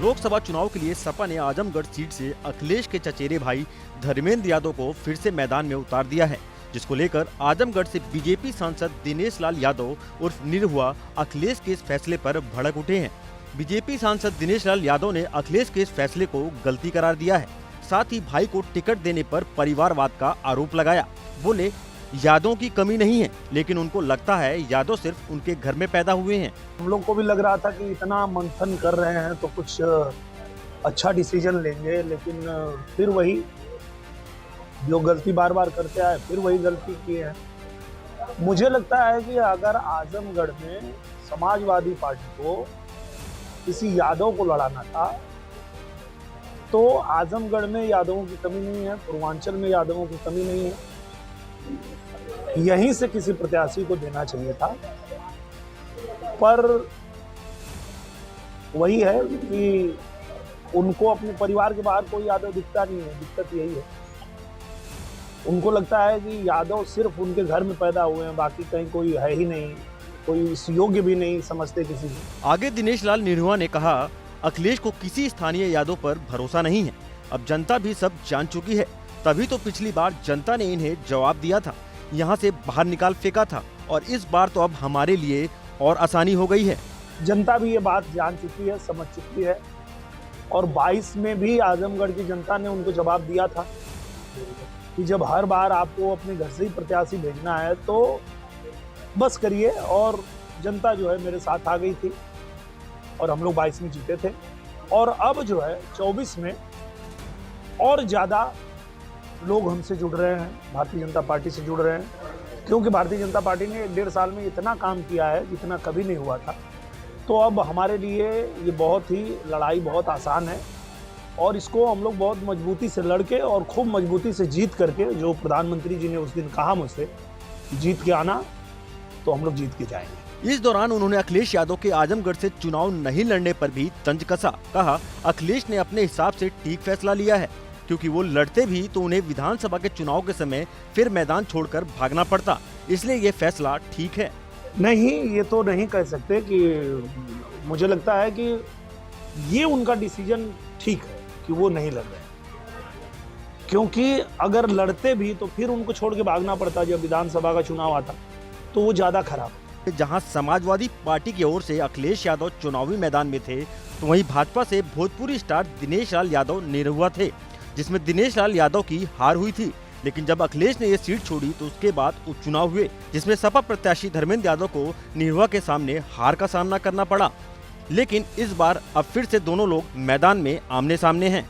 लोकसभा चुनाव के लिए सपा ने आजमगढ़ सीट से अखिलेश के चचेरे भाई धर्मेंद्र यादव को फिर से मैदान में उतार दिया है, जिसको लेकर आजमगढ़ से बीजेपी सांसद दिनेश लाल यादव उर्फ निरहुआ अखिलेश के इस फैसले पर भड़क उठे हैं। बीजेपी सांसद दिनेश लाल यादव ने अखिलेश के इस फैसले को गलती करार दिया है। साथ ही भाई को टिकट देने पर परिवारवाद का आरोप लगाया। बोले, यादों की कमी नहीं है, लेकिन उनको लगता है यादव सिर्फ उनके घर में पैदा हुए हैं। हम लोग को भी लग रहा था कि इतना मंथन कर रहे हैं तो कुछ अच्छा डिसीजन लेंगे, लेकिन फिर वही जो गलती बार बार करते आए, फिर वही गलती की है। मुझे लगता है कि अगर आजमगढ़ में समाजवादी पार्टी को किसी यादव को लड़ाना था तो आजमगढ़ में यादवों की कमी नहीं है, पूर्वांचल में यादवों की कमी नहीं है, यहीं से किसी प्रत्याशी को देना चाहिए था। पर वही है कि उनको अपने परिवार के बाहर कोई यादव दिखता नहीं है। दिक्कत यही है, उनको लगता है कि यादव सिर्फ उनके घर में पैदा हुए हैं, बाकी कहीं कोई है ही नहीं, कोई इस योग्य भी नहीं समझते किसी को। आगे दिनेश लाल निरहुआ ने कहा, अखिलेश को किसी स्थानीय यादव पर भरोसा नहीं है। अब जनता भी सब जान चुकी है, तभी तो पिछली बार जनता ने इन्हें जवाब दिया था, यहाँ से बाहर निकाल फेंका था, और इस बार तो अब हमारे लिए और आसानी हो गई है। जनता भी ये बात जान चुकी है, समझ चुकी है, और 22 में भी आजमगढ़ की जनता ने उनको जवाब दिया था कि जब हर बार आपको अपने घर से ही प्रत्याशी भेजना है तो बस करिए। और जनता जो है मेरे साथ आ गई थी और हम लोग 22 में जीते थे। और अब जो है 24 में और ज़्यादा लोग हमसे जुड़ रहे हैं, भारतीय जनता पार्टी से जुड़ रहे हैं, क्योंकि भारतीय जनता पार्टी ने 1.5 साल में इतना काम किया है जितना कभी नहीं हुआ था। तो अब हमारे लिए ये बहुत ही लड़ाई बहुत आसान है, और इसको हम लोग बहुत मजबूती से लड़के और खूब मजबूती से जीत करके, जो प्रधानमंत्री जी ने उस दिन कहा मुझसे जीत के आना, तो हम लोग जीत के जाएंगे। इस दौरान उन्होंने अखिलेश यादव के आजमगढ़ से चुनाव नहीं लड़ने पर भी तंज कसा। कहा, अखिलेश ने अपने हिसाब से ठीक फैसला लिया है, क्योंकि वो लड़ते भी तो उन्हें विधानसभा के चुनाव के समय फिर मैदान छोड़कर भागना पड़ता, इसलिए ये फैसला ठीक है। नहीं, ये तो नहीं कह सकते कि मुझे लगता है कि ये उनका डिसीजन ठीक है कि वो नहीं लड़ रहे, क्योंकि अगर लड़ते भी तो फिर उनको छोड़ के भागना पड़ता जब विधानसभा का चुनाव आता, तो वो ज़्यादा खराब। जहां समाजवादी पार्टी की ओर से अखिलेश यादव चुनावी मैदान में थे, तो वहीं भाजपा से भोजपुरी स्टार दिनेश लाल यादव निरहुआ थे, जिसमें दिनेश लाल यादव की हार हुई थी। लेकिन जब अखिलेश ने ये सीट छोड़ी तो उसके बाद उपचुनाव हुए, जिसमें सपा प्रत्याशी धर्मेंद्र यादव को निरहुआ के सामने हार का सामना करना पड़ा। लेकिन इस बार अब फिर से दोनों लोग मैदान में आमने सामने हैं।